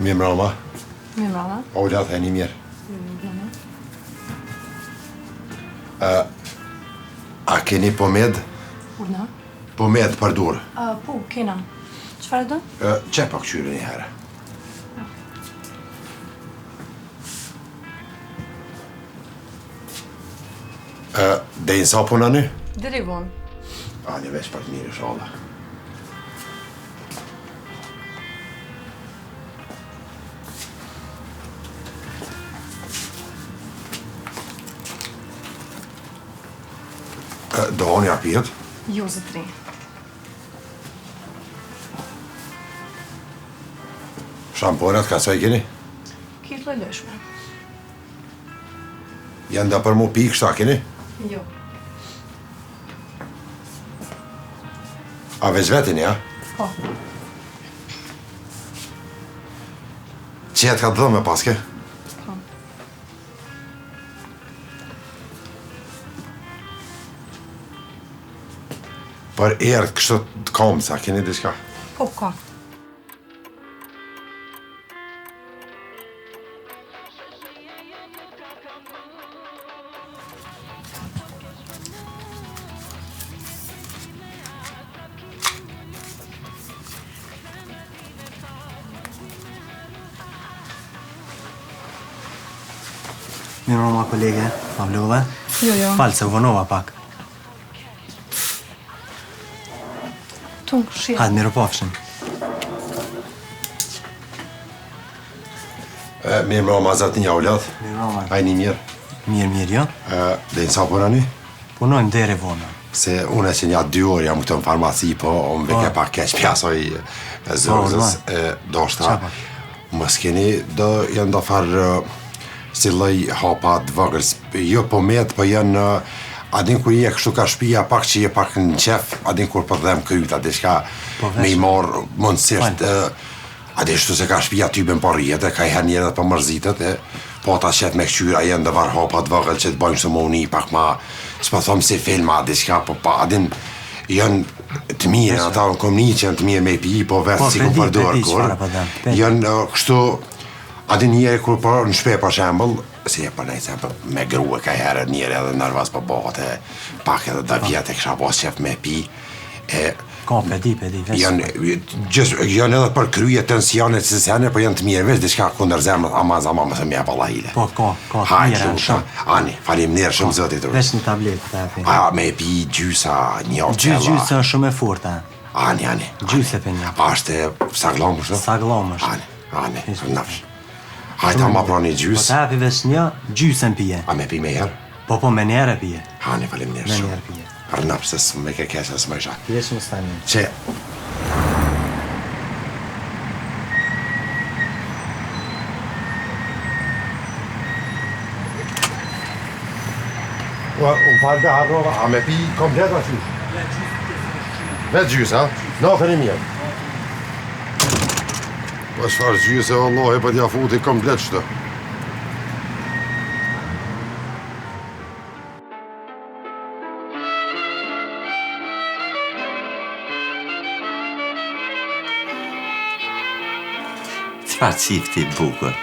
Mirë mbrëma. Mirë mbrëma. Ola, theni mirë. A keni pomed? Urna? Pomed për dur. Po, kena. Çfarë do? Çe pak qyre një herë. Dejnë sa puna në? Deri vonë. Një veç pak mirë, inshallah. Dohoni apjet? Jo, zotri. Shamponat, ka sa I keni? Kitë lojlëshme. Janë da për mu pikë, shta keni? Jo. A veç vetin, ja? Po. Qetë ka të dhëme paske? Po. Për erët kështë të komë, sa keni diçka? Po, ka. Mirë mbrëma kolege, ma vlove? Jo. Falë se u vonova pak. Tunë, shia. Hajde, mirë pofshim. Mirë mbrëma, zatë një aulat. Mirë mbrëma. Ajni mirë. Mirë, jo? Dejnë sa puna një? Punojmë deri vonë. Se unë që një 2 orë jam këtë në farmaci, po unë veke pak keq pjasoj zërëzës. Do shta, më s'keni, janë do farë si lëj hapa të vëgërës. Jo po metë, po janë, adin kur je kështu ka shpia, pak që je pak në qef, adin kur po dhem kryta, diçka me I marë mundësisht, adin shtu se ka shpia typen po rjetë, ka I her njerët po mërzitët, po ta qef me këqyra janë dhe varë hapa të vëgërë që të bojnë së moni pak ma, s'po thomë si filma, diçka, po pa, adin janë të mire, ata në kom një që janë të mire me pi, po vetë si ku përdojrë kur, janë kështu, adin njeri kur për në shpe për shembl, si e për nejtë me grue ka herë njeri edhe nërvaz për bote, pak edhe dhe vjetë e kësha pos qef me pi, Ka, pedi, janë edhe për kryje tensionet si sene, po janë të mirë, veç diçka kundër zemrët, ama mëse mje për lahile. Po, ka, të mire në shumë. Ani, falim njerë shumë zëtit. Veç në tabletë, të epi. Me pi gjysa, një qela. Gjysa shumë e furta. Ani. Gjyse për një. Ashte saglomë, shtë? Saglomë, Ani, nëfsh. Hajta ma pra një gjys. Po të hapi vesh një, gjysën pije. A me pi me herë? Po, me njerë pije. Hani, falim njerë Me shumë. njerë pije. Rënëp, se së me ke kesë, së më isha. Pije shumë stani. Që... Unë falë dhe harrova, a me pi komplet a qysh? Vetë gjys, ha? No, falim njerë. Po shfarë gjysë e Allah e për t'ja futi komplet qëtë. Qfar qifti bukur?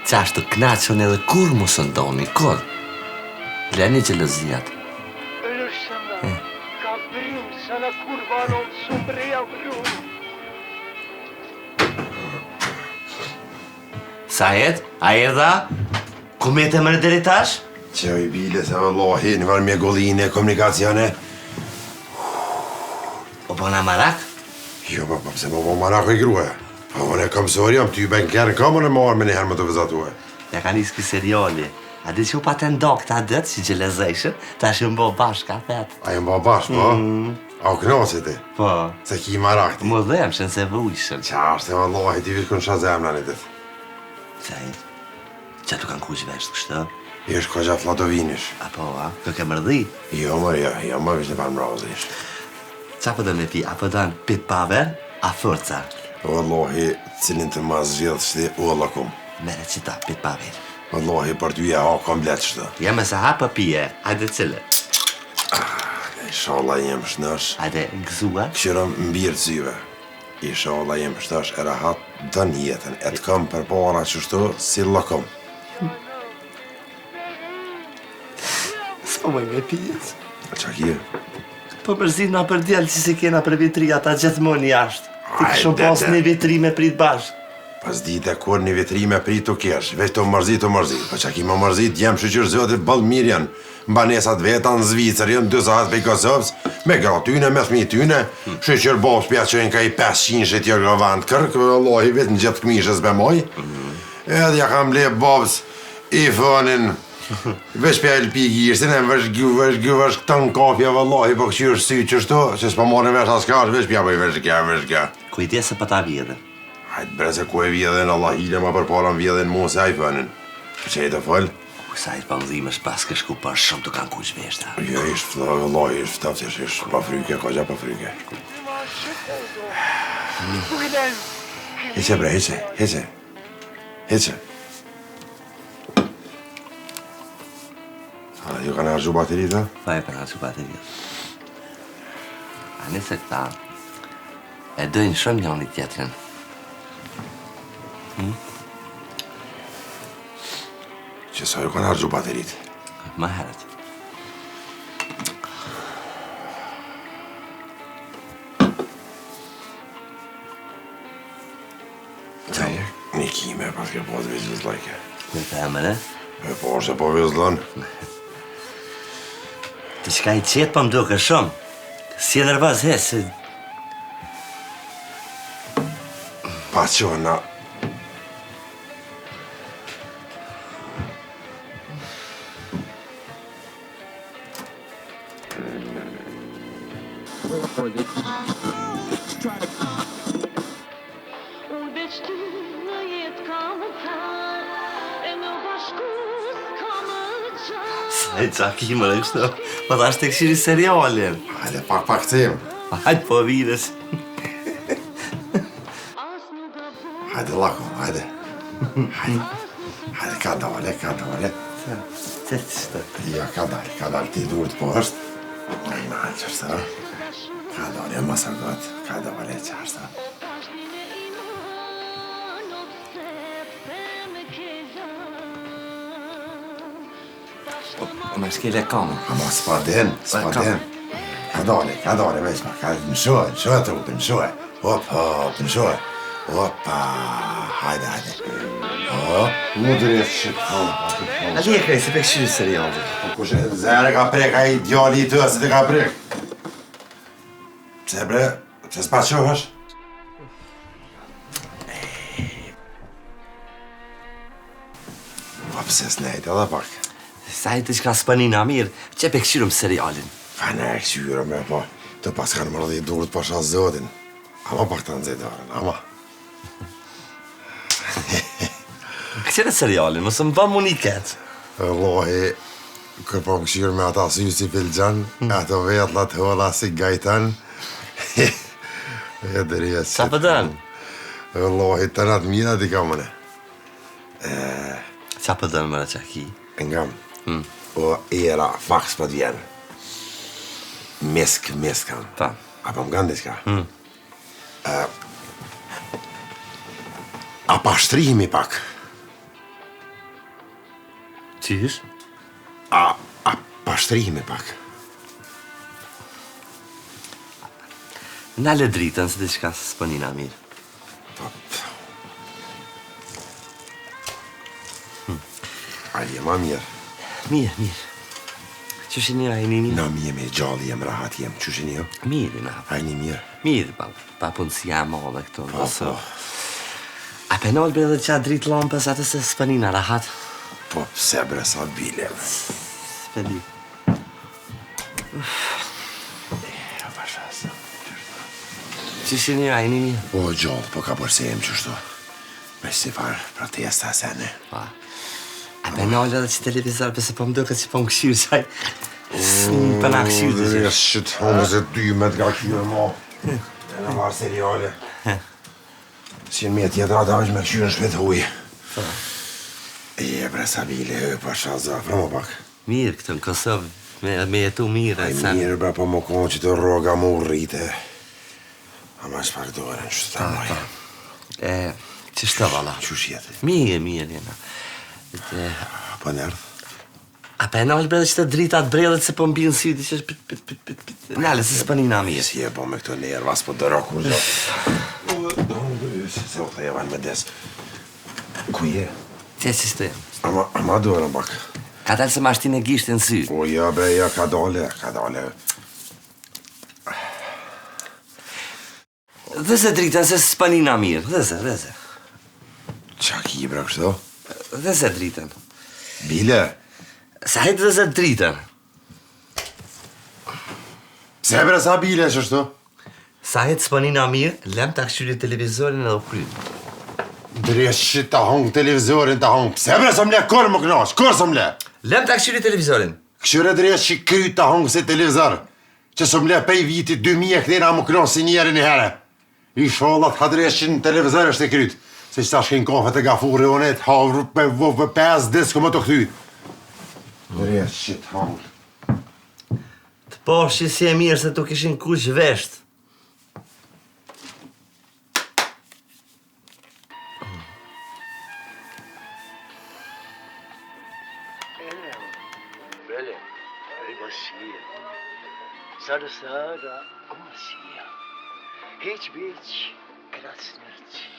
Qashtu knaqën edhe kur mu së ndoni, kur? Leni gjelëzijat. Ka brim, sana kurbanon sumbreja vrum. Sajet, a erdha? Ku me të mërë deri tash? Që I bile se vëllohi, në varë mjegolline, komunikacione. O bona marak? Jo, pa, pëse më po marako I grue. Pa, unë e kamësori, jam ty ben kërën kamën e marë me njëherë më të vëzatue. Ja ka njësë këj seriali. A di që u patë ndok të adët që gjelezëshën, ta shë mbo bashkë ka fet. A jë mba bashkë, po? A u knasi ti? Po. Se ki marak ti? Më dhem shën se vujshën. Qashtë e vëllohi, ti vitë kënë shazemna një ditë. Sajet, që tu kanë kuqë veshtë kështë? I është ko gjatë Flatovinish. Apo, a? Kë ke mërdhi? Jo, më vishë në parë mrazish. Qa për do me pi? A për do në pit paver? A fërca? Vëllohi, cilin të ma zhjithë shti u allakum. Mere qita, pit paver. Vëllohi, për ty e ha komplet shtë. Jeme se hapë pije, hajde cilë. Inshallah jem shnësh. Hajde gëzua. Këshirëm mbirë zyve. Inshallah jem shnësh e rahat dën jetën, e të këm për para qështu, si lëkëm. Sa më me pjes. Qa kje? Po përzi nga për djallë që se kena për vitri ata gjithmonë jashtë. Ti këshon Hajde, pas te. një vitri me prit bashkë. Pas dite kur një vitri me prit të kesh, veç të mërzit. Po qa ki më mërzit, jem shqyqyr zotit bëllë mirë janë. Mbanesat veta në Zvicër, jenë 2 sahat për i Kosovës, me gra tyne, me fmi tyne, shqyqyr bobs pja që jenë ka i 500 shqytjër gravant kërk, lohi vetë në gjithë këmishës be moj. Edhe ja kam le bobs i fënin, veç pja i lpi gjirësin, e vësh këtën kopja vëllohi, po këqyrë sy qështu, që s'pa morën vesh askar, veç pja po i vesh kja. Kujdese për ta vjedhe. Hajtë bre se ku e vjedhen, Allah hile ma për para më vjedhen mu se a i fënin. Që e të fëll? Sa i pëndhimës pas ke shku për shumë të kanë kuq veshta. Jo, ishtë fëllë, Allah, ishtë ftafësish, ishtë pa fryke, ka gja pa fryke. Heqe bre, heqe. A, ju kanë argju baterit, ha? Pa e për nga që bateria. A nëse këta e dojnë shumë njën një tjetërin. Që sa ju kanë argju baterit? Ma herët. Qa je? Një kime, pas ke po të vizlës lajke. Në të emëre, E po është e po vizlën. të qka i qetë për më duke shumë. Si e nërvaz hesë. Pas që na... Unë veç ty në jetë ka më thanë, e në bashkus ka më gjanë. E qa kime në kështu. Po ta është të këshiri serialin. Hajde, pak tim. Hajtë po vires. As nuk ka bu, Hajde, lako, hajde. Hajde, ka dole. Të shtë. Ja, ka dal, ti dur të po është. Na, qërsa. Ka dole, më së gëtë. Ka dole, qërsa. pashtin e ima, nuk sepse me ke janë. Pashtu ma Me shkele kamë. Ama s'pa den. Ka dole, veç ma. Në shohe trupin, në shohe. Hop, Opa, hajde. Mu drejtë shqipë, A li e krej se pe këshiri serialin. Kushe, zere ka prek, a i djali i të se të ka prek. Pse bre, që s'pa qohësh? Po pse s'nejt edhe pak. Sa e të qka s'panina mirë, që pe këshirëm serialin. Ka ne e këshyre me, po, të pas kanë mërë dhe i durët pasha zotin. Ama pak të nëzitaren, ama. Këshire serialin, mësë më ba mu një ketë. Allahi, kër po më këshirë me ata sy si filxan, ato vetlat hola si gajtan. E dërje si... Qa pëdën? Allahi, të natë mira ti ka mëne. Qa pëdën mëra qa ki? Ngam, o era faks për t'vjen. Misk kam. Ta. Apo më kanë diska? A pashtrimi pak. Qysh? A pashtrimi pak. Në le dritën se të qka s'panina mirë. Po, a jema mirë. Mirë. Qëshin një ajni mirë? Na mi jemi gjalli, jem rahat, jem qëshin jo. Mirë, na. Ajni mirë. Mirë, pa punësia madhe këto. Po. A penal bre dhe qa dritë lampës atë se s'panina rahat? Po, pse bre sa bile. S'pedi. Ja, pasha. Qëshin një ajni mirë? Po, gjallë, po ka përse jem qështu. Me si farë protesta sene. Pa. A penal edhe që televizor pëse po më duke që po më këshirë qaj. S'më përna këshirë të që. Shit, homë se 2 met ka këshirë mo. Të në marë seriale. Si në me tjetër ata është me këshirë në shpet huj. E bre sa bile, pasha zafra më pak. Mirë këtë në Kosovë, me jetu mirë. Ai mirë bre, po më konë që të roga më urrite. Ama shpak dore në qështë të maj. Qështa valla? Qysh jeti? Mirë, jena. Po nërth? A pe nalë bre dhe që të drita të brellet se po mbinë syti që është pit. Nale, se s'panina mirë. Si e po me këto nerva, s'po dëro kur zot. Se u thejeva në me des. Ku je? Që që shte? Ama dorën bak. Ka talë se ma shtin e gishtë në sy. O ja bre, ja ka dole. Dhe se dritën se s'panina mirë, dhe se. Qa ki bre kështu? Dhe se dritën. Bile? Sa hejtë dhe se dritën. Se bre sa bile që shtu? Sa hejtë s'panina mirë, lem të akshyri televizorin edhe u kryt. Dresh që ta hong televizorin ta hong. Pse bre së mle, kur më knash, kur së mle? Lem të akshyri televizorin. Këshyre dresh që kryt ta hong se televizor. Që së mle pej vitit 2000 këtina më knash si njeri një herë. I shollat ka dresh që në televizor është e kryt. Se që ta shkin kafet e gafuri onet, havru me 5 disko më të këty. Dresh që ta hong. Të posh që si e mirë se tu kishin kush vesht. Böyle, başı. Sarı sarı, ama siyah. Hiç krasnırç.